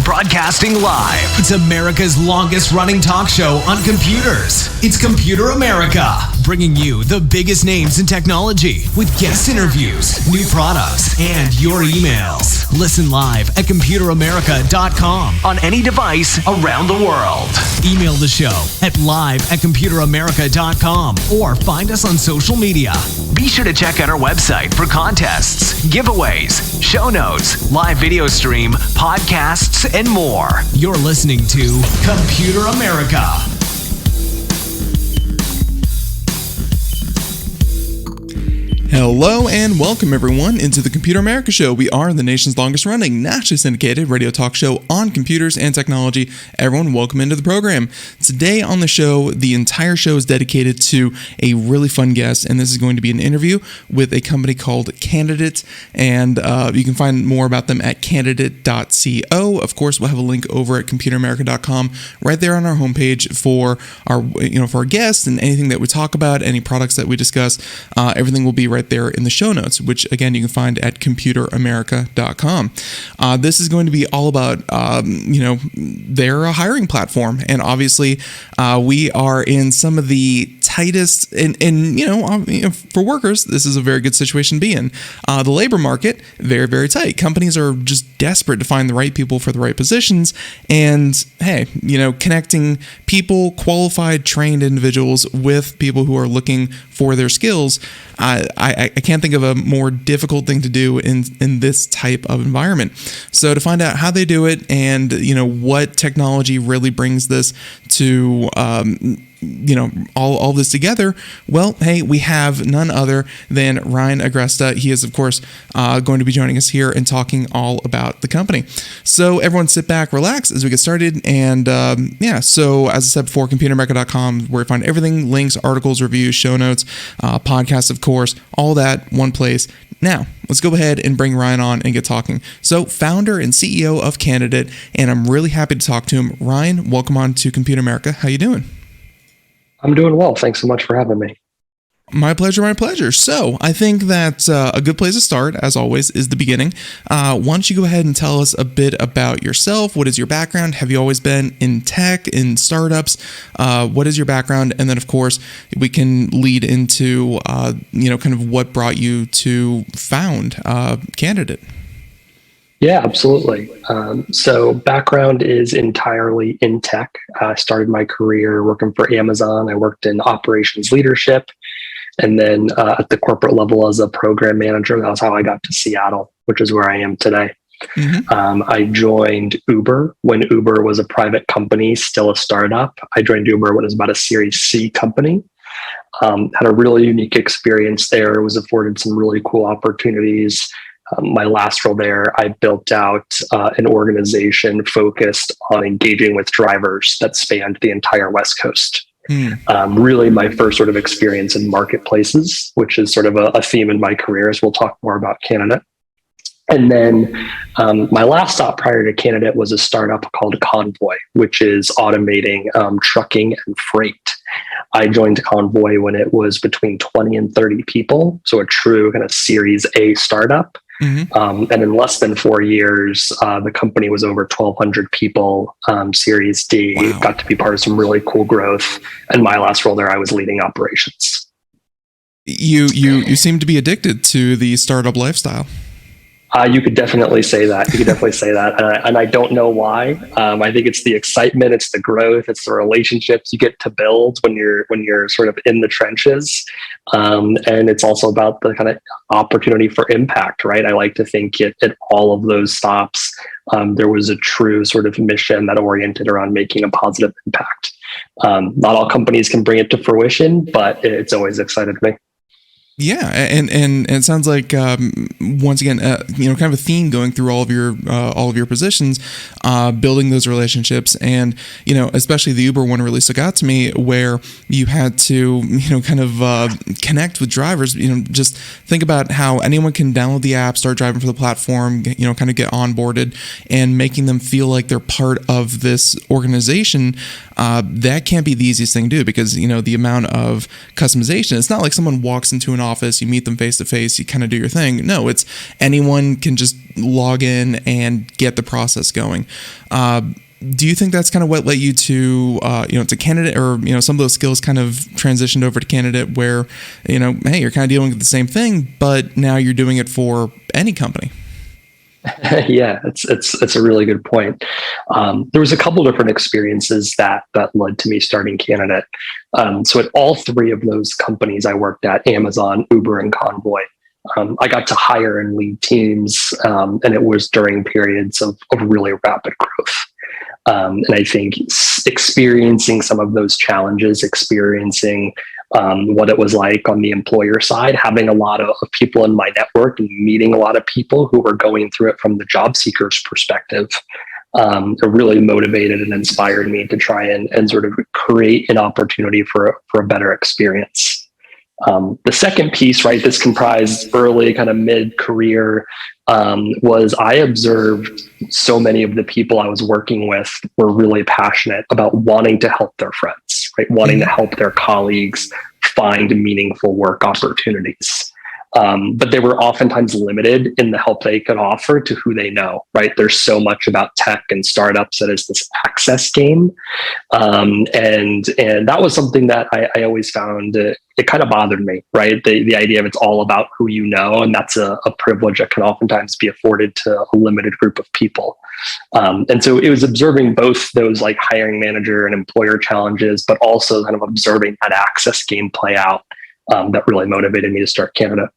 Broadcasting live. It's America's longest running talk show on computers. It's Computer America, bringing you the biggest names in technology with guest interviews, new products, and your emails. Listen live at computeramerica.com on any device around the world. Email the show at live@computeramerica.com or find us on social media. Be sure to check out our website for contests, giveaways, show notes, live video stream, podcasts, and more. You're listening to Computer America. Hello and welcome everyone into the Computer America Show. We are the nation's longest running, nationally syndicated radio talk show on computers and technology. Everyone, welcome into the program. Today on the show, the entire show is dedicated to a really fun guest, and this is going to be an interview with a company called Candidate, and you can find more about them at candidate.co. Of course, we'll have a link over at computeramerica.com right there on our homepage for our guests and anything that we talk about, any products that we discuss. Everything will be right there in the show notes, which again you can find at computeramerica.com. This is going to be all about they're a hiring platform, and obviously we are in some of the tightest and for workers this is a very good situation to be in. The labor market, very, very tight. Companies are just desperate to find the right people for the right positions, and hey, connecting people, qualified, trained individuals with people who are looking for their skills, I can't think of a more difficult thing to do in this type of environment. So to find out how they do it and what technology really brings this to all this together, well, hey, we have none other than Ryan Agresta. He is, of course, going to be joining us here and talking all about the company. So everyone sit back, relax as we get started. And so as I said before, computeramerica.com, where you find everything, links, articles, reviews, show notes, podcasts, of course, all that one place. Now, let's go ahead and bring Ryan on and get talking. So, founder and CEO of Candidate, and I'm really happy to talk to him. Ryan, welcome on to Computer America. How you doing? I'm doing well. Thanks so much for having me. My pleasure, my pleasure. So I think that a good place to start, as always, is the beginning. Why don't you go ahead and tell us a bit about yourself? What is your background? Have you always been in tech, in startups? What is your background? And then, of course, we can lead into, kind of what brought you to found Candidate. Yeah, absolutely. So background is entirely in tech. I started my career working for Amazon. I worked in operations leadership. And then at the corporate level as a program manager. That was how I got to Seattle, which is where I am today. Mm-hmm. I joined Uber when Uber was a private company, still a startup. I joined Uber when it was about a Series C company. Had a really unique experience there. Was afforded some really cool opportunities. My last role there, I built out an organization focused on engaging with drivers that spanned the entire West Coast. Really my first sort of experience in marketplaces, which is sort of a theme in my career, as we'll talk more about Candidate. And then my last stop prior to Candidate was a startup called Convoy, which is automating trucking and freight. I joined Convoy when it was between 20 and 30 people, so a true kind of Series A startup. Mm-hmm. And in less than 4 years, the company was over 1,200 people, Series D. Wow. Got to be part of some really cool growth. And my last role there, I was leading operations. You seem to be addicted to the startup lifestyle. You could definitely say that. And I don't know why. I think it's the excitement, it's the growth, it's the relationships you get to build when you're sort of in the trenches. And it's also about the kind of opportunity for impact, right? I like to think at all of those stops, there was a true sort of mission that oriented around making a positive impact. Not all companies can bring it to fruition, but it's always excited me. Yeah, and it sounds like once again, kind of a theme going through all of your positions, building those relationships, and especially the Uber one really stuck out to me, where you had to kind of connect with drivers. Just think about how anyone can download the app, start driving for the platform, kind of get onboarded, and making them feel like they're part of this organization. that can't be the easiest thing to do because, the amount of customization, it's not like someone walks into an office, you meet them face to face, you kind of do your thing. No, it's anyone can just log in and get the process going. Do you think that's kind of what led you to, to Candidate, or, some of those skills kind of transitioned over to Candidate where, hey, you're kind of dealing with the same thing, but now you're doing it for any company? Yeah, it's a really good point. There was a couple different experiences that led to me starting Candidate. So at all three of those companies I worked at, Amazon, Uber, and Convoy, I got to hire and lead teams, and it was during periods of really rapid growth. And I think experiencing some of those challenges, experiencing what it was like on the employer side, having a lot of people in my network and meeting a lot of people who were going through it from the job seeker's perspective, it really motivated and inspired me to try and sort of create an opportunity for a better experience. The second piece, right, this comprised early kind of mid-career, was I observed so many of the people I was working with were really passionate about wanting to help their friends, right? Wanting to help their colleagues find meaningful work opportunities. But they were oftentimes limited in the help they could offer to who they know, right? There's so much about tech and startups that is this access game. And that was something that I always found it kind of bothered me, right? The idea of it's all about who you know, and that's a privilege that can oftentimes be afforded to a limited group of people. And so it was observing both those like hiring manager and employer challenges, but also kind of observing that access game play out that really motivated me to start Candidate.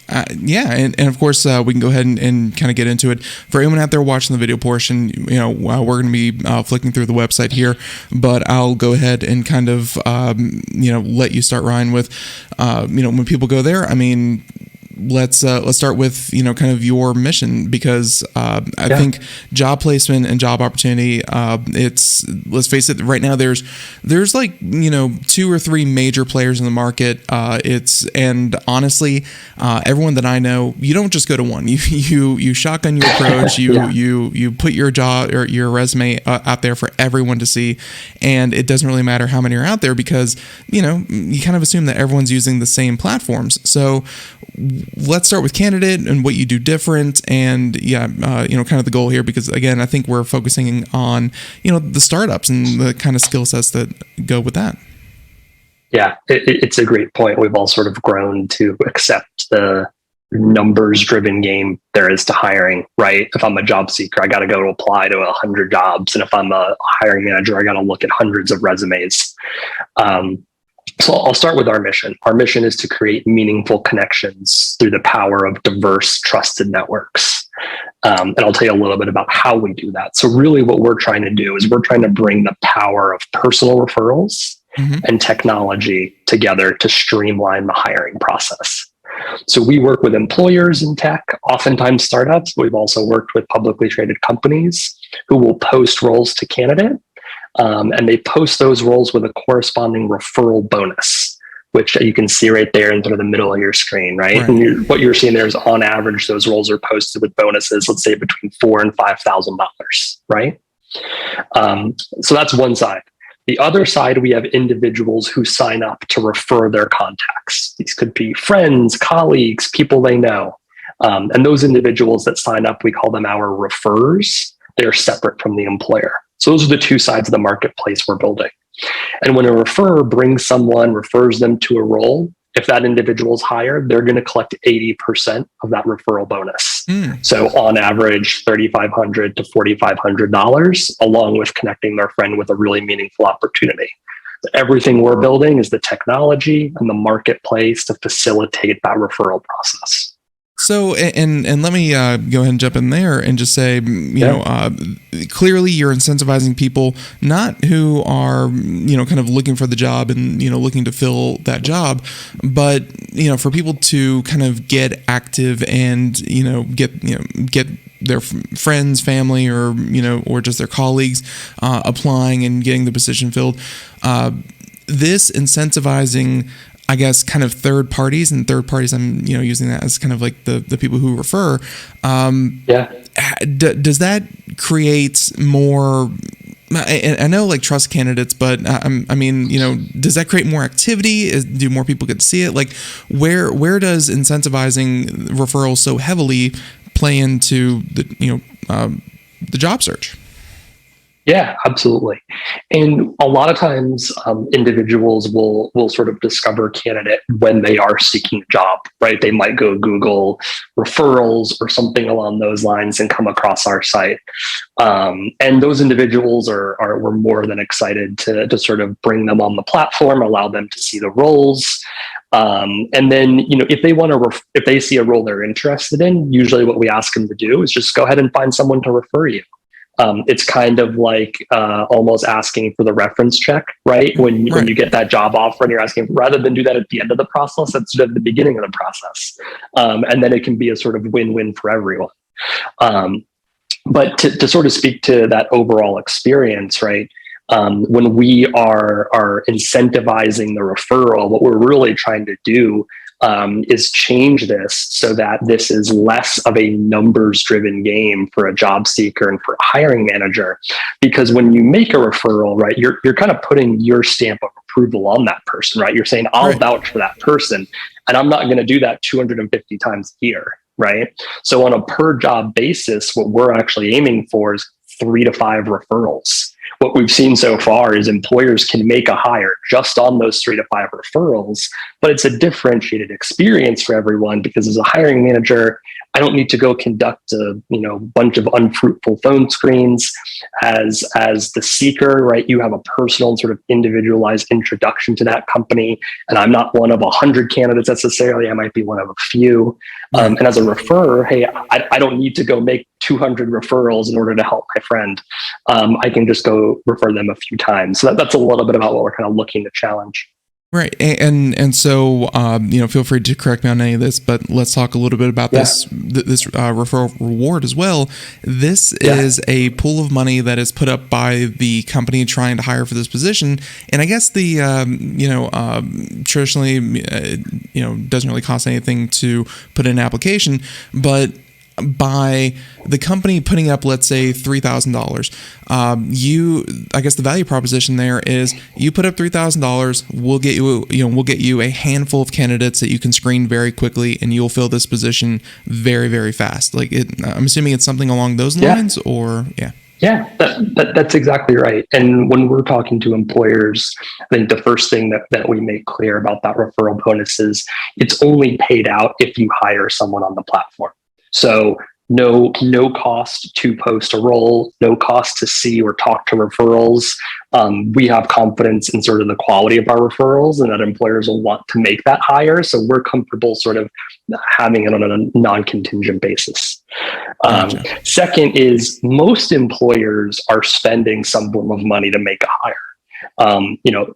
And of course, we can go ahead and kind of get into it. For anyone out there watching the video portion, we're going to be flicking through the website here, but I'll go ahead and kind of, let you start, Ryan, with, when people go there, I mean, let's start with kind of your mission, because I think job placement and job opportunity, it's, let's face it, right now there's like 2 or 3 major players in the market. And honestly, everyone that I know, you don't just go to one. You shotgun your approach. You put your job or your resume out there for everyone to see, and it doesn't really matter how many are out there because you kind of assume that everyone's using the same platforms. So let's start with Candidate and what you do different, and kind of the goal here, because again, I think we're focusing on the startups and the kind of skill sets that go with that. Yeah, it's a great point. We've all sort of grown to accept the numbers-driven game there is to hiring, right? If I'm a job seeker, I got to go to apply to 100 jobs, and if I'm a hiring manager, I got to look at hundreds of resumes. So I'll start with our mission. Our mission is to create meaningful connections through the power of diverse, trusted networks. And I'll tell you a little bit about how we do that. So really what we're trying to do is we're trying to bring the power of personal referrals and technology together to streamline the hiring process. So we work with employers in tech, oftentimes startups, but we've also worked with publicly traded companies who will post roles to Candidate. And they post those roles with a corresponding referral bonus, which you can see right there in sort of the middle of your screen, right? And what you're seeing there is on average, those roles are posted with bonuses, let's say between $4,000 and $5,000, right? So that's one side. The other side, we have individuals who sign up to refer their contacts. These could be friends, colleagues, people they know. And those individuals that sign up, we call them our referrers. They're separate from the employer. So those are the two sides of the marketplace we're building. And when a referrer brings someone, refers them to a role, if that individual is hired, they're going to collect 80% of that referral bonus. So on average, $3,500 to $4,500, along with connecting their friend with a really meaningful opportunity. Everything we're building is the technology and the marketplace to facilitate that referral process. So, and let me go ahead and jump in there and just say, clearly you're incentivizing people not who are, kind of looking for the job and, looking to fill that job, but, for people to kind of get active and, get their friends, family, or just their colleagues applying and getting the position filled. This incentivizing, I guess, kind of third parties, I'm, using that as kind of like the people who refer. Does that create more, I know like trust candidates, but I mean, does that create more activity? Do more people get to see it? Like, where does incentivizing referrals so heavily play into the job search? Yeah, absolutely. And a lot of times individuals will sort of discover a candidate when they are seeking a job, right? They might go Google referrals or something along those lines and come across our site. And those individuals were more than excited to sort of bring them on the platform, allow them to see the roles. And then, if they see a role they're interested in, usually what we ask them to do is just go ahead and find someone to refer you. It's kind of like almost asking for the reference check, right? When you get that job offer and you're asking, rather than do that at the end of the process, that's sort of the beginning of the process. And then it can be a sort of win-win for everyone. But to sort of speak to that overall experience, right? When we are incentivizing the referral, what we're really trying to do is change this so that this is less of a numbers driven game for a job seeker and for a hiring manager. Because when you make a referral, right, you're kind of putting your stamp of approval on that person, right? You're saying, I'll vouch for that person, and I'm not going to do that 250 times a year, right? So on a per job basis, what we're actually aiming for is 3 to 5 referrals. What we've seen so far is employers can make a hire just on those 3 to 5 referrals, but it's a differentiated experience for everyone, because as a hiring manager, I don't need to go conduct a bunch of unfruitful phone screens. As the seeker, right, you have a personal and sort of individualized introduction to that company, and I'm not one of 100 candidates necessarily. I might be one of a few. And as a referrer, hey, I don't need to go make 200 referrals in order to help my friend. I can just go refer them a few times. So that's a little bit about what we're kind of looking to challenge. Right. And so, feel free to correct me on any of this, but let's talk a little bit about this referral reward as well. This is a pool of money that is put up by the company trying to hire for this position. And I guess the, traditionally, doesn't really cost anything to put in an application, but by the company putting up, let's say, $3,000, I guess the value proposition there is you put up $3,000, we'll get you a handful of candidates that you can screen very quickly, and you'll fill this position very, very fast. I'm assuming it's something along those lines, or Yeah, that's exactly right. And when we're talking to employers, I think the first thing that we make clear about that referral bonus is it's only paid out if you hire someone on the platform. So no cost to post a role, no cost to see or talk to referrals. We have confidence in sort of the quality of our referrals and that employers will want to make that hire. So we're comfortable sort of having it on a non-contingent basis. Gotcha. Second is most employers are spending some form of money to make a hire.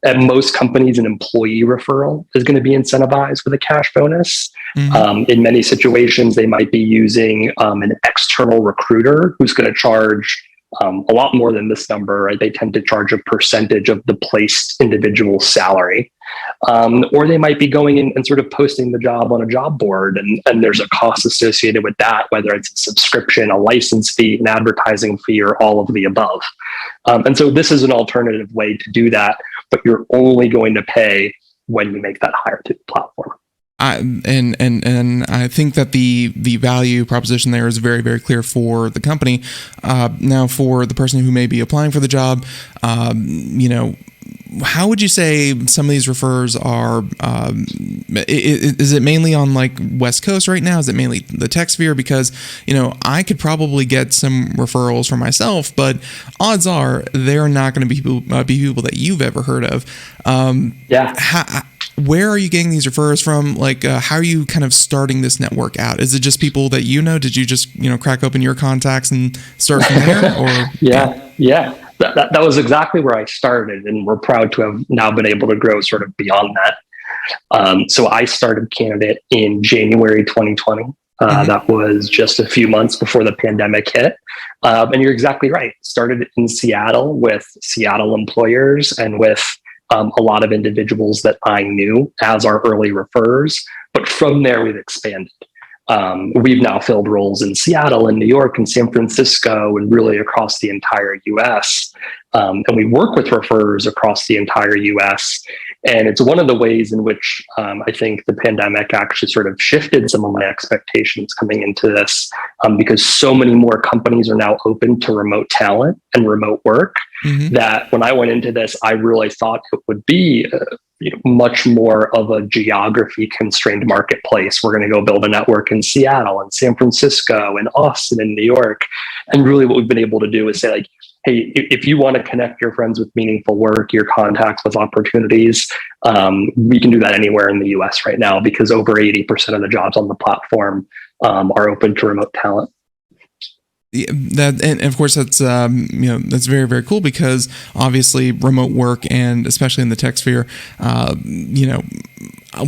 At most companies, an employee referral is going to be incentivized with a cash bonus. Mm-hmm. In many situations, they might be using an external recruiter who's going to charge a lot more than this number, right? They tend to charge a percentage of the placed individual salary. Or they might be going in and sort of posting the job on a job board, and there's a cost associated with that, whether it's a subscription, a license fee, an advertising fee, or all of the above. And so this is an alternative way to do that, but you're only going to pay when you make that hire to the platform. And I think that the value proposition there is very, very clear for the company. Now, for the person who may be applying for the job, how would you say some of these referrers are? Is it mainly on like West Coast right now? Is it mainly the tech sphere? Because I could probably get some referrals for myself, but odds are they're not going to be people that you've ever heard of. Where are you getting these referrers from? How are you kind of starting this network out? Is it just people that you know? Did you just crack open your contacts and start from there? Or Yeah. That was exactly where I started, and we're proud to have now been able to grow sort of beyond that. So I started Candidate in January 2020. That was just a few months before the pandemic hit. And you're exactly right. Started in Seattle with Seattle employers and with a lot of individuals that I knew as our early referrers. But from there, we've expanded. We've now filled roles in Seattle and New York and San Francisco and really across the entire US. And we work with referrers across the entire US. And it's one of the ways in which I think the pandemic actually sort of shifted some of my expectations coming into this, because so many more companies are now open to remote talent and remote work, that when I went into this, I really thought it would be much more of a geography constrained marketplace. We're going to go build a network in Seattle and San Francisco and Austin and New York. And really what we've been able to do is say, like, hey, if you want to connect your friends with meaningful work, your contacts with opportunities, we can do that anywhere in the US right now, because over 80% of the jobs on the platform are open to remote talent. Yeah, that, and of course that's that's very, very cool, because obviously remote work, and especially in the tech sphere,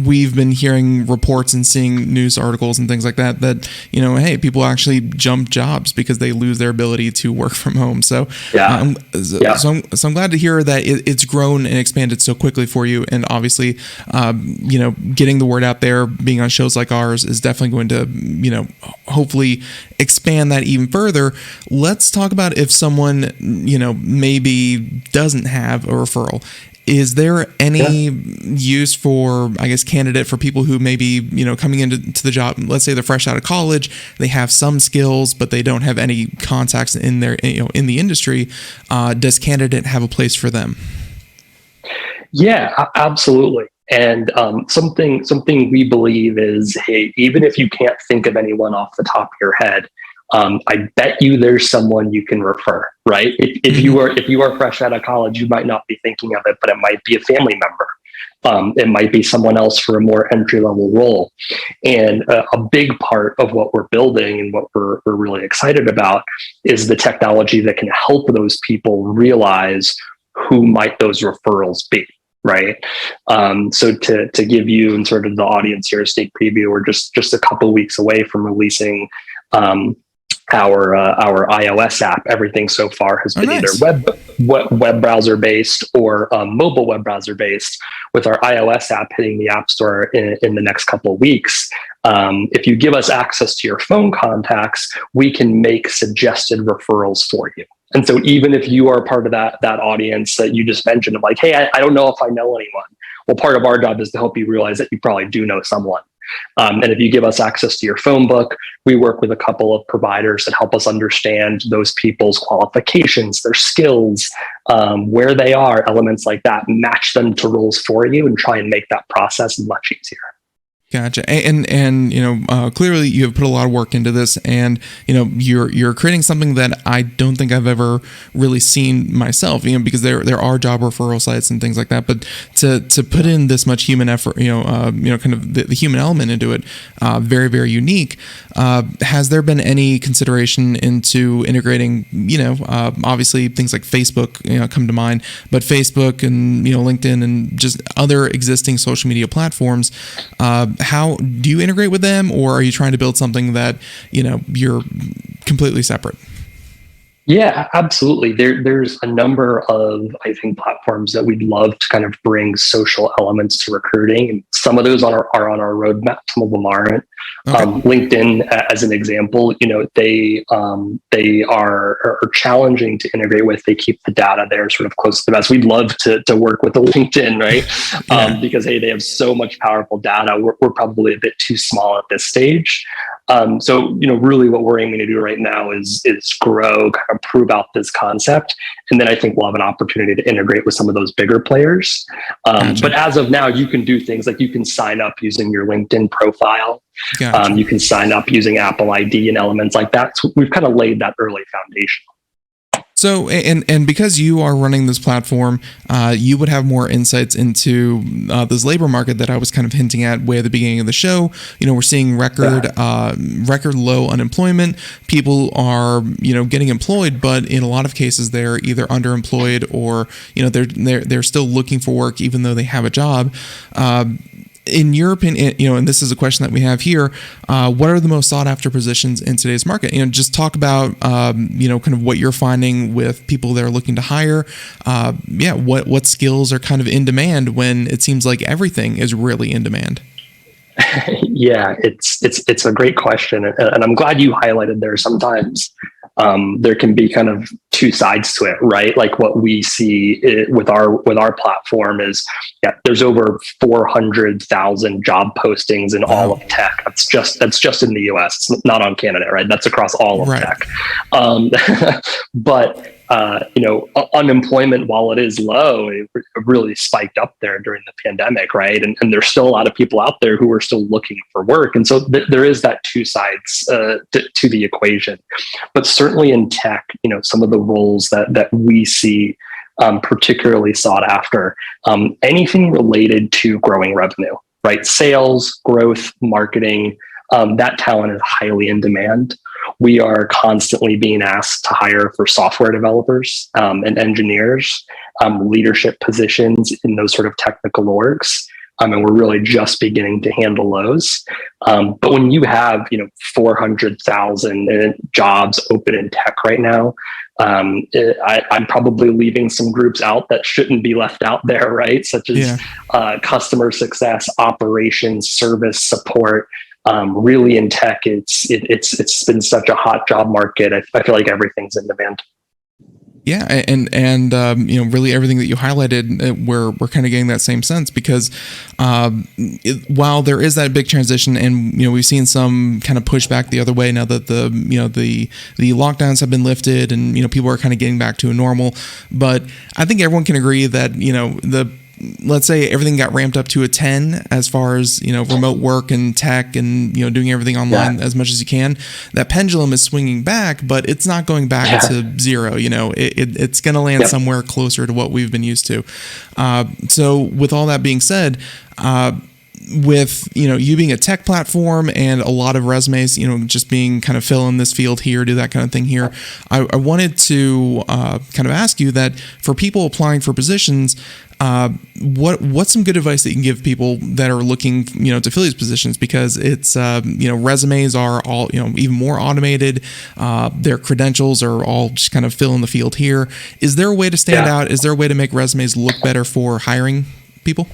we've been hearing reports and seeing news articles and things like that hey, people actually jump jobs because they lose their ability to work from home. So so I'm glad to hear that it's grown and expanded so quickly for you. And obviously getting the word out there, being on shows like ours, is definitely going to hopefully expand that even further. Let's talk about if someone maybe doesn't have a referral. Is there any use for, I guess, candidate for people who may be, coming into the job? Let's say they're fresh out of college, they have some skills, but they don't have any contacts in their, in the industry. Does Candidate have a place for them? Yeah, absolutely. And something we believe is, hey, even if you can't think of anyone off the top of your head, I bet you there's someone you can refer, right? If you are fresh out of college, you might not be thinking of it, but it might be a family member. It might be someone else for a more entry-level role. And a big part of what we're building and what we're really excited about is the technology that can help those people realize who might those referrals be. Right. So to give you and sort of the audience here a sneak preview, we're just a couple of weeks away from releasing our iOS app. Everything so far has been either web browser based or mobile web browser based. With our iOS app hitting the App Store in the next couple of weeks, if you give us access to your phone contacts, we can make suggested referrals for you. And so even if you are part of that audience that you just mentioned of like, hey, I don't know if I know anyone. Well, part of our job is to help you realize that you probably do know someone. And if you give us access to your phone book, we work with a couple of providers that help us understand those people's qualifications, their skills, where they are, elements like that, match them to roles for you, and try and make that process much easier. Gotcha. And clearly you have put a lot of work into this, and you're creating something that I don't think I've ever really seen myself, because there are job referral sites and things like that, but to put in this much human effort, kind of the human element into it, very, very unique. Has there been any consideration into integrating, obviously things like Facebook, come to mind, but Facebook and, LinkedIn and just other existing social media platforms, how do you integrate with them, or are you trying to build something that, you're completely separate? Yeah, absolutely. There's a number of, I think, platforms that we'd love to kind of bring social elements to recruiting. And some of those are on our roadmap. Some of them aren't. Okay. LinkedIn, as an example, they are challenging to integrate with. They keep the data there sort of close to the best. We'd love to work with the LinkedIn, right? Because, hey, they have so much powerful data. We're probably a bit too small at this stage. So, really what we're aiming to do right now is grow, kind of prove out this concept. And then I think we'll have an opportunity to integrate with some of those bigger players. Gotcha. But as of now, you can do things like you can sign up using your LinkedIn profile. Gotcha. You can sign up using Apple ID and elements like that. So we've kind of laid that early foundation. So, and because you are running this platform, you would have more insights into this labor market that I was kind of hinting at way at the beginning of the show. We're seeing record low unemployment. People are, getting employed, but in a lot of cases they're either underemployed or, they're still looking for work even though they have a job. In your opinion, and this is a question that we have here, what are the most sought after positions in today's market? Just talk about, kind of what you're finding with people that are looking to hire. What skills are kind of in demand when it seems like everything is really in demand? Yeah, it's a great question, and I'm glad you highlighted there. Sometimes there can be kind of two sides to it, right? Like what we see with our platform is, yeah, there's over 400,000 job postings in all of tech. That's just in the U.S. It's not on Canada, right? That's across all of tech. But unemployment, while it is low, it really spiked up there during the pandemic, right? And there's still a lot of people out there who are still looking for work. And so there is that two sides to the equation. But certainly in tech, some of the roles that we see particularly sought after, anything related to growing revenue, right? Sales, growth, marketing, that talent is highly in demand. We are constantly being asked to hire for software developers and engineers, leadership positions in those sort of technical orgs. And we're really just beginning to handle those. But when you have, 400,000 jobs open in tech right now, I'm probably leaving some groups out that shouldn't be left out there, right? Such as customer success, operations, service support. Really in tech, it's been such a hot job market. I feel like everything's in demand. Yeah, and really everything that you highlighted, we're kind of getting that same sense because while there is that big transition, and we've seen some kind of pushback the other way now that the lockdowns have been lifted, and people are kind of getting back to a normal. But I think everyone can agree that let's say everything got ramped up to a 10 as far as remote work and tech and doing everything online as much as you can. That pendulum is swinging back, but it's not going back to zero. It's going to land somewhere closer to what we've been used to. So with all that being said, with you being a tech platform and a lot of resumes, just being kind of fill in this field here, do that kind of thing here, I wanted to kind of ask you that for people applying for positions, what's some good advice that you can give people that are looking to fill these positions, because it's resumes are all even more automated, their credentials are all just kind of fill in the field here. Is there a way to stand out? Is there a way to make resumes look better for hiring people?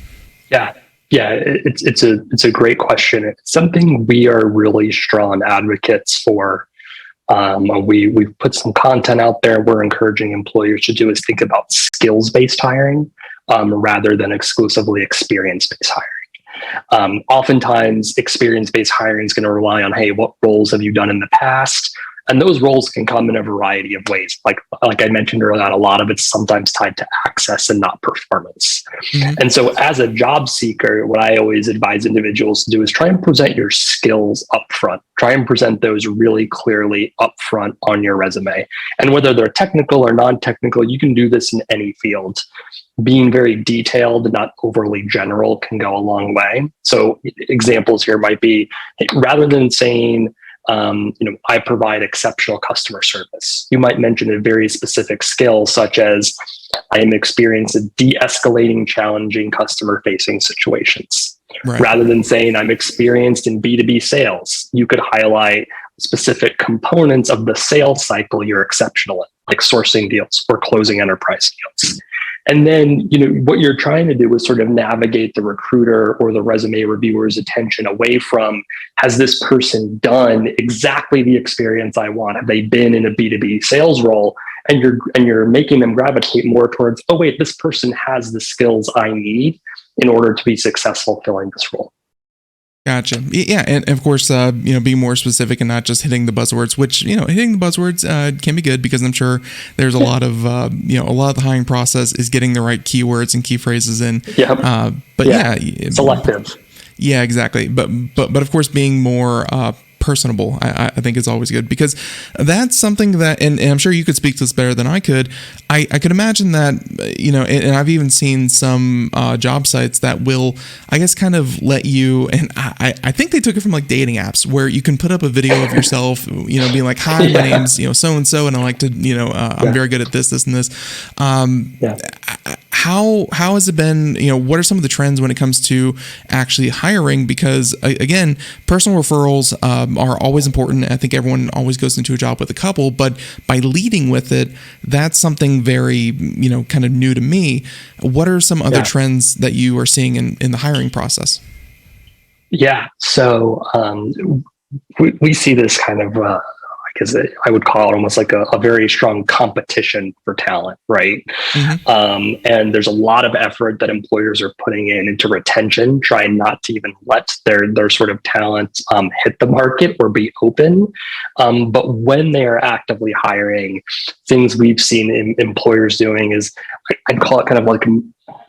Yeah, it's a great question. It's something we are really strong advocates for. We've put some content out there. We're encouraging employers to do is think about skills-based hiring rather than exclusively experience-based hiring. Oftentimes, experience-based hiring is going to rely on, hey, what roles have you done in the past? And those roles can come in a variety of ways. Like I mentioned earlier, a lot of it's sometimes tied to access and not performance. Mm-hmm. And so as a job seeker, what I always advise individuals to do is try and present your skills upfront. Try and present those really clearly upfront on your resume. And whether they're technical or non-technical, you can do this in any field. Being very detailed and not overly general can go a long way. So examples here might be, rather than saying, I provide exceptional customer service, you might mention a very specific skill, such as I am experienced in de-escalating challenging customer-facing situations. Right. Rather than saying I'm experienced in B2B sales, you could highlight specific components of the sales cycle you're exceptional in, like sourcing deals or closing enterprise deals. And then, what you're trying to do is sort of navigate the recruiter or the resume reviewer's attention away from, has this person done exactly the experience I want? Have they been in a B2B sales role? And you're making them gravitate more towards, oh, wait, this person has the skills I need in order to be successful filling this role. Gotcha. Yeah, and of course, being more specific and not just hitting the buzzwords, which hitting the buzzwords can be good, because I'm sure there's a lot of a lot of the hiring process is getting the right keywords and key phrases in. Yeah. Selective. Yeah, exactly. But of course, being more personable, I think is always good, because that's something that, and I'm sure you could speak to this better than I could. I could imagine that, and I've even seen some job sites that will, I guess, kind of let you, and I think they took it from like dating apps, where you can put up a video of yourself, being like, hi, my name's, so-and-so, and I like to, I'm very good at this, and this. How has it been, what are some of the trends when it comes to actually hiring? Because again, personal referrals are always important. I think everyone always goes into a job with a couple, but by leading with it, that's something very, kind of new to me. What are some other trends that you are seeing in the hiring process? Yeah. So we see this kind of, I guess I would call it almost like a very strong competition for talent, right? Mm-hmm. And there's a lot of effort that employers are putting into retention, trying not to even let their sort of talent hit the market or be open. But when they are actively hiring, things we've seen employers doing is, I'd call it kind of like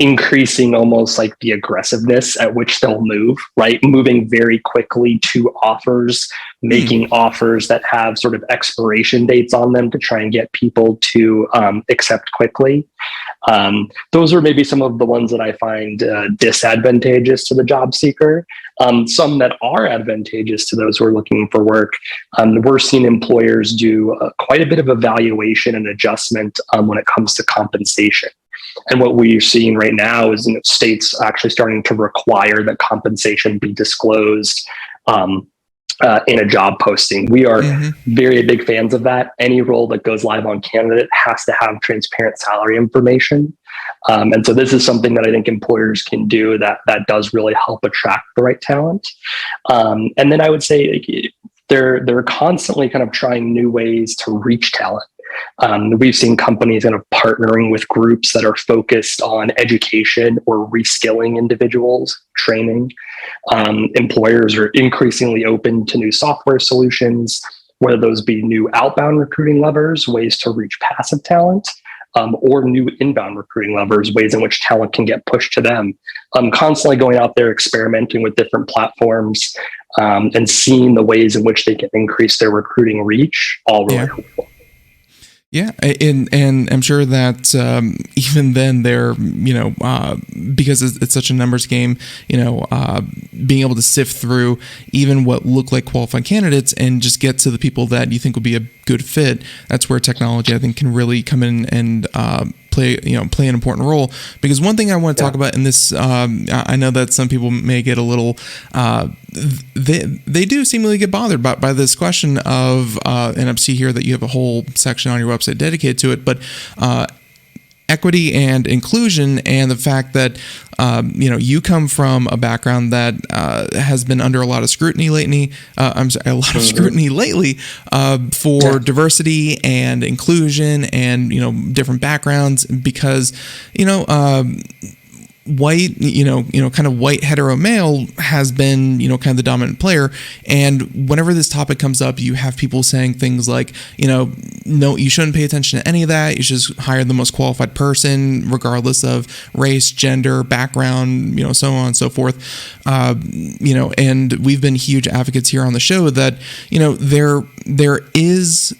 increasing almost like the aggressiveness at which they'll move, right? Moving very quickly to offers, making offers that have sort of expiration dates on them to try and get people to accept quickly. Those are maybe some of the ones that I find disadvantageous to the job seeker. Some that are advantageous to those who are looking for work. We're seeing employers do quite a bit of evaluation and adjustment when it comes to compensation. And what we're seeing right now is states actually starting to require that compensation be disclosed in a job posting. We are very big fans of that. Any role that goes live on Candidate has to have transparent salary information. And so this is something that I think employers can do that does really help attract the right talent. And then I would say they're constantly kind of trying new ways to reach talent. We've seen companies kind of partnering with groups that are focused on education or reskilling individuals, training. Employers are increasingly open to new software solutions, whether those be new outbound recruiting levers, ways to reach passive talent, or new inbound recruiting levers, ways in which talent can get pushed to them. Constantly going out there, experimenting with different platforms, and seeing the ways in which they can increase their recruiting reach, all really helpful. Yeah, and I'm sure that even then they're, because it's such a numbers game, being able to sift through even what look like qualified candidates and just get to the people that you think will be a good fit. That's where technology, I think, can really come in and play an important role. Because one thing I want to talk about in this, I know that some people may get a little, they do seemingly get bothered by this question of, and I see here that you have a whole section on your website dedicated to it, but equity and inclusion, and the fact that you come from a background that has been under a lot of scrutiny lately. Scrutiny lately for diversity and inclusion and different backgrounds, because white, kind of white hetero male has been, kind of the dominant player. And whenever this topic comes up, you have people saying things like, no, you shouldn't pay attention to any of that. You should just hire the most qualified person, regardless of race, gender, background, so on and so forth. And we've been huge advocates here on the show that, there is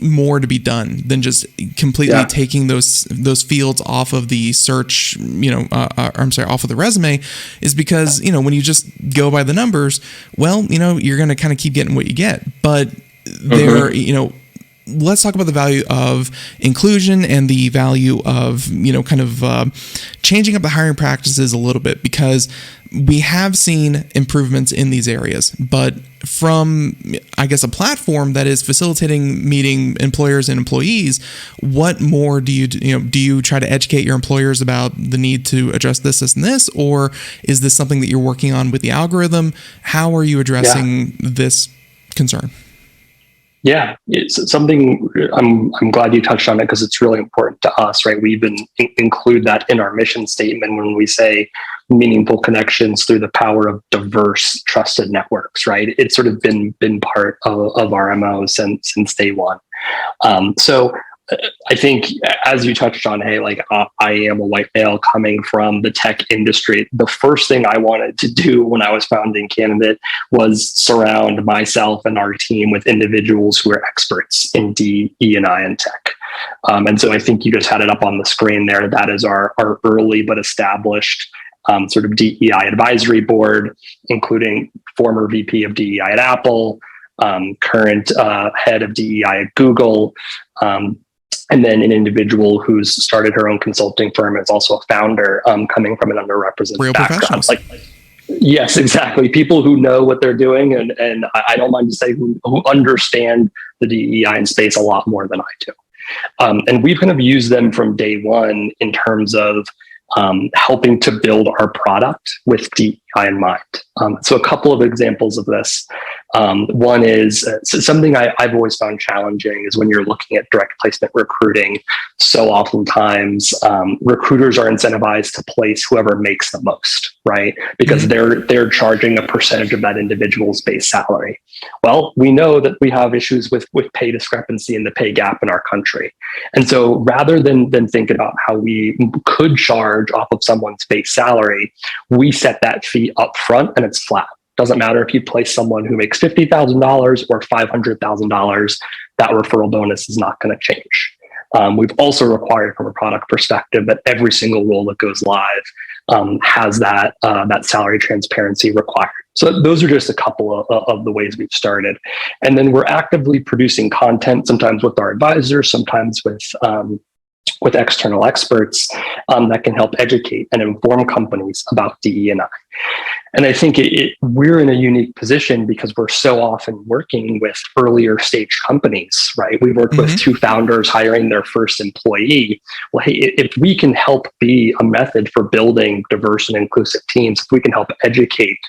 more to be done than just completely taking those fields off of the search, off of the resume, is because, when you just go by the numbers, well, you're going to kind of keep getting what you get. But there, let's talk about the value of inclusion and the value of, changing up the hiring practices a little bit, because we have seen improvements in these areas, but from, I guess, a platform that is facilitating meeting employers and employees, what more do you try to educate your employers about the need to address this, and this, or is this something that you're working on with the algorithm? How are you addressing this concern? Yeah, it's something I'm glad you touched on it, because it's really important to us, right? We even include that in our mission statement when we say meaningful connections through the power of diverse, trusted networks, right? It's sort of been part of our MO since day one. So I think, as you touched on, I am a white male coming from the tech industry. The first thing I wanted to do when I was founding Candidate was surround myself and our team with individuals who are experts in D, E, and I in tech. And so I think you just had it up on the screen there. That is our early but established sort of DEI advisory board, including former VP of DEI at Apple, current head of DEI at Google, and then an individual who's started her own consulting firm is also a founder, coming from an underrepresented Real background. professionals. Yes, exactly. People who know what they're doing, and I don't mind to say who understand the DEI space a lot more than I do. And we've kind of used them from day one in terms of helping to build our product with DEI in mind. So a couple of examples of this. One is something I've always found challenging is when you're looking at direct placement recruiting. So oftentimes recruiters are incentivized to place whoever makes the most, right? Because they're charging a percentage of that individual's base salary. Well, we know that we have issues with pay discrepancy and the pay gap in our country. And so rather than think about how we could charge off of someone's base salary, we set that fee up front and it's flat. Doesn't matter if you place someone who makes $50,000 or $500,000, that referral bonus is not going to change. We've also required from a product perspective that every single role that goes live has that salary transparency required. So those are just a couple of the ways we've started. And then we're actively producing content, sometimes with our advisors, sometimes with external experts that can help educate and inform companies about DE&I. And I think we're in a unique position because we're so often working with earlier stage companies, right? We worked with two founders hiring their first employee. Well, hey, if we can help be a method for building diverse and inclusive teams, if we can help educate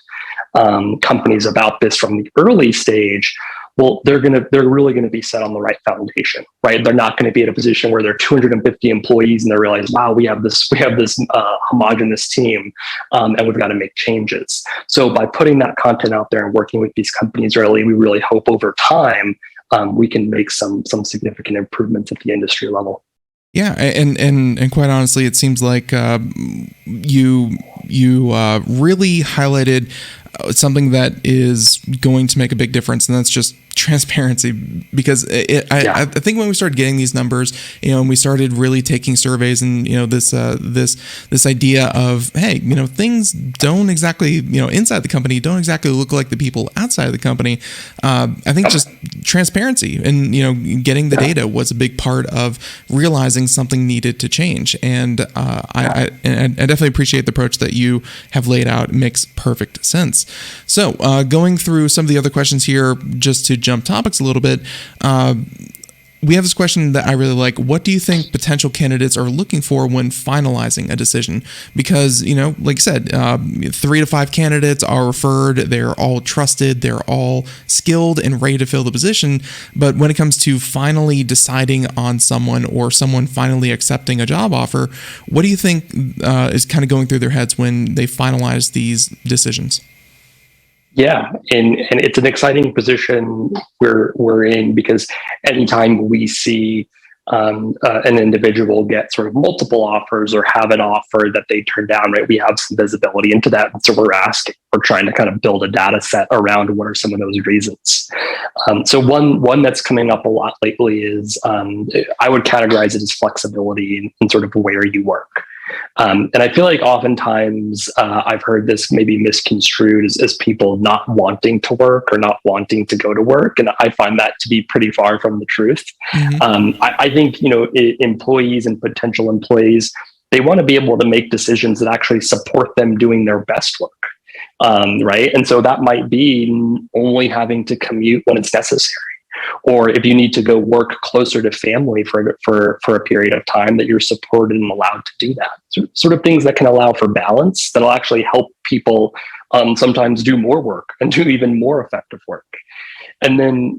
companies about this from the early stage, well, they're really going to be set on the right foundation, right? They're not going to be in a position where they're 250 employees and they realize, wow, we have this homogenous team, and we've got to make changes. So by putting that content out there and working with these companies early, we really hope over time we can make some significant improvements at the industry level. Yeah, and quite honestly, it seems like you really highlighted something that is going to make a big difference, and that's just transparency. Because I think when we started getting these numbers, and we started really taking surveys, and this idea of, hey, things don't exactly inside the company don't exactly look like the people outside of the company. I think just transparency and getting the data was a big part of realizing something needed to change. And I definitely appreciate the approach that you have laid out. It makes perfect sense. So going through some of the other questions here, just to jump topics a little bit, we have this question that I really like. What do you think potential candidates are looking for when finalizing a decision? Because, like I said, 3 to 5 candidates are referred. They're all trusted. They're all skilled and ready to fill the position. But when it comes to finally deciding on someone or someone finally accepting a job offer, what do you think is kind of going through their heads when they finalize these decisions? Yeah, and it's an exciting position we're in, because anytime we see an individual get sort of multiple offers or have an offer that they turn down, right, we have some visibility into that. So we're trying to kind of build a data set around what are some of those reasons. So one that's coming up a lot lately is I would categorize it as flexibility in sort of where you work. And I feel like oftentimes I've heard this maybe misconstrued as people not wanting to work or not wanting to go to work. And I find that to be pretty far from the truth. I think, employees and potential employees, they want to be able to make decisions that actually support them doing their best work. Right. And so that might be only having to commute when it's necessary, or if you need to go work closer to family for a period of time, that you're supported and allowed to do that. So, sort of things that can allow for balance, that'll actually help people sometimes do more work and do even more effective work. And then,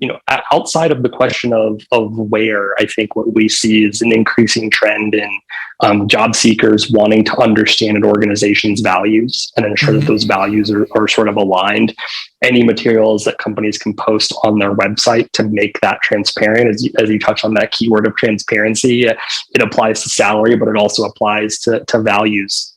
outside of the question of where, I think what we see is an increasing trend in job seekers wanting to understand an organization's values and ensure that those values are sort of aligned. Any materials that companies can post on their website to make that transparent, as you touch on that keyword of transparency, it applies to salary, but it also applies to values.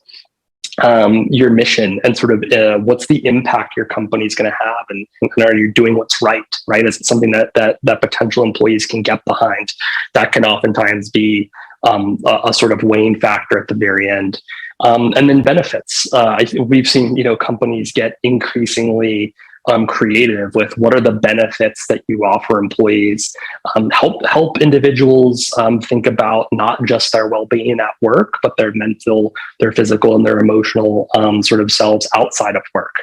Your mission, and sort of what's the impact your company's going to have, and are you doing what's right? Is it something that potential employees can get behind? That can oftentimes be a sort of weighing factor at the very end. And then benefits. We've seen companies get increasingly creative with what are the benefits that you offer employees. Help individuals think about not just their well-being at work, but their mental, their physical, and their emotional sort of selves outside of work.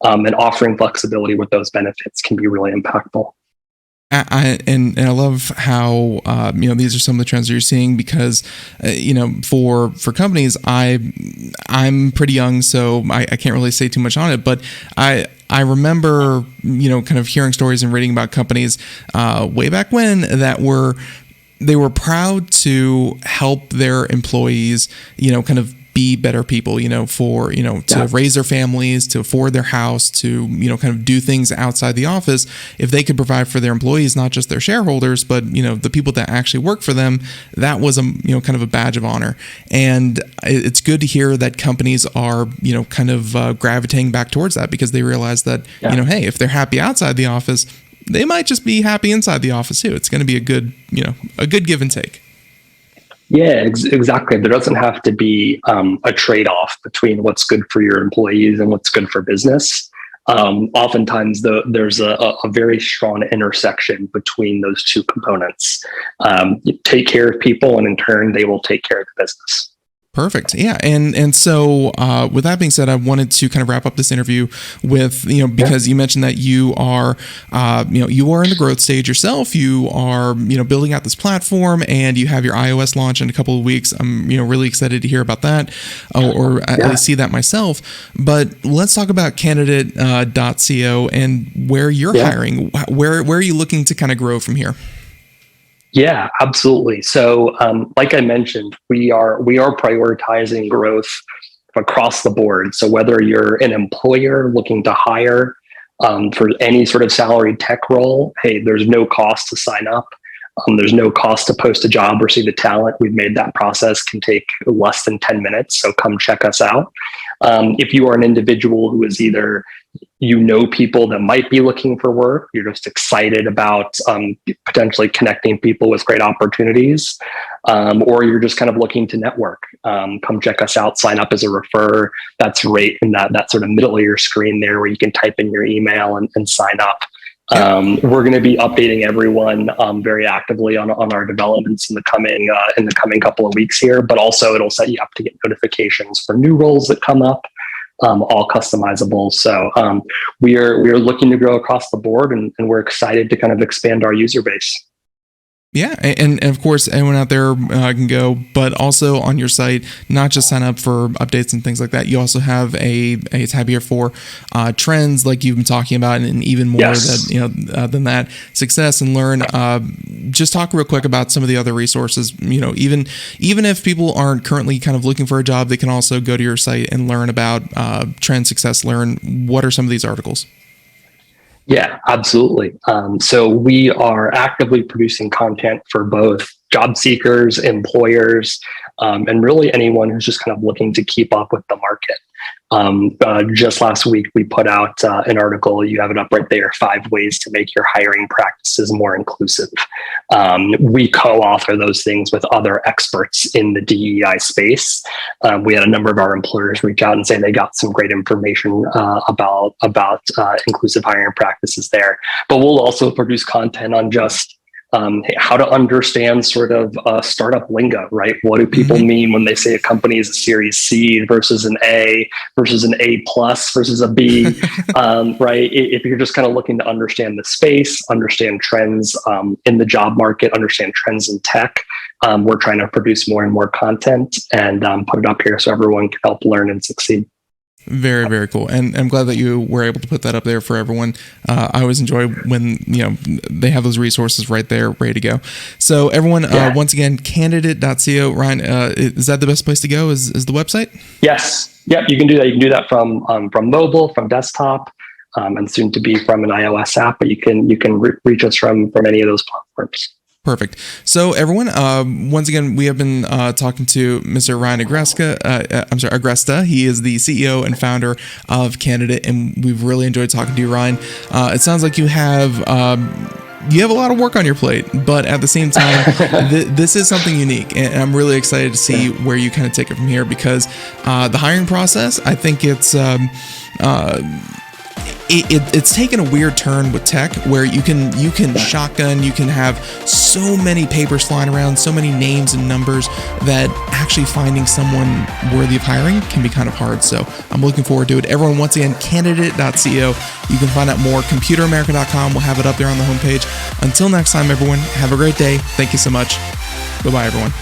And offering flexibility with those benefits can be really impactful. And I love how these are some of the trends that you're seeing because for companies, I'm pretty young, so I can't really say too much on it, but I remember kind of hearing stories and reading about companies way back when that they were proud to help their employees kind of be better people, to raise their families, to afford their house, to, kind of do things outside the office. If they could provide for their employees, not just their shareholders, but, the people that actually work for them, that was kind of a badge of honor. And it's good to hear that companies are, kind of gravitating back towards that because they realize that, hey, if they're happy outside the office, they might just be happy inside the office too. It's going to be a good give and take. Yeah, exactly. There doesn't have to be a trade-off between what's good for your employees and what's good for business. Oftentimes, there's a very strong intersection between those two components. You take care of people, and in turn, they will take care of the business. Perfect. Yeah. And so with that being said, I wanted to kind of wrap up this interview with, because you mentioned that you are in the growth stage yourself. You are, building out this platform and you have your iOS launch in a couple of weeks. I'm, really excited to hear about that or at least see that myself. But let's talk about Candidate.co and where you're hiring. Where are you looking to kind of grow from here? Yeah, absolutely. So, like I mentioned, we are prioritizing growth across the board. So whether you're an employer looking to hire for any sort of salaried tech role, hey, there's no cost to sign up. There's no cost to post a job or see the talent. We've made that process can take less than 10 minutes. So come check us out. If you are an individual who is either people that might be looking for work, you're just excited about potentially connecting people with great opportunities, or you're just kind of looking to network, come check us out, sign up as a referrer. That's right in that sort of middle of your screen there where you can type in your email and sign up. We're going to be updating everyone very actively on our developments in the coming couple of weeks here, but also it'll set you up to get notifications for new roles that come up, all customizable. So we are looking to grow across the board, and we're excited to kind of expand our user base. Yeah, and of course, anyone out there can go, but also on your site, not just sign up for updates and things like that. You also have a tab here for trends, like you've been talking about, and even more than that, success and learn. Just talk real quick about some of the other resources. Even if people aren't currently kind of looking for a job, they can also go to your site and learn about trend, success, learn. What are some of these articles? Yeah, absolutely. So we are actively producing content for both job seekers, employers, and really anyone who's just kind of looking to keep up with the market. Just last week, we put out an article. You have it up right there, 5 ways to make your hiring practices more inclusive. We co-author those things with other experts in the DEI space. We had a number of our employers reach out and say they got some great information about inclusive hiring practices there. But we'll also produce content on just how to understand sort of startup lingo, right? What do people mean when they say a company is a Series C versus an A versus an A plus versus a B, right? If you're just kind of looking to understand the space, understand trends in the job market, understand trends in tech, we're trying to produce more and more content and put it up here so everyone can help learn and succeed. Very, very cool. And I'm glad that you were able to put that up there for everyone. I always enjoy when, they have those resources right there ready to go. So everyone, once again, Candidate.co. Ryan, is that the best place to go? Is the website? Yes. Yep. You can do that. You can do that from mobile, from desktop, and soon to be from an iOS app, but you can reach us from any of those platforms. Perfect. So everyone, once again, we have been talking to Mr. Ryan Agresta. He is the CEO and founder of Candidate, and we've really enjoyed talking to you, Ryan. It sounds like you have a lot of work on your plate, but at the same time, this is something unique, and I'm really excited to see where you kind of take it from here because the hiring process, I think it's taken a weird turn with tech where you can shotgun, you can have so many papers flying around, so many names and numbers that actually finding someone worthy of hiring can be kind of hard. So I'm looking forward to it. Everyone, once again, candidate.co. You can find out more, computeramerica.com. We'll have it up there on the homepage. Until next time, everyone, have a great day. Thank you so much. Bye-bye, everyone.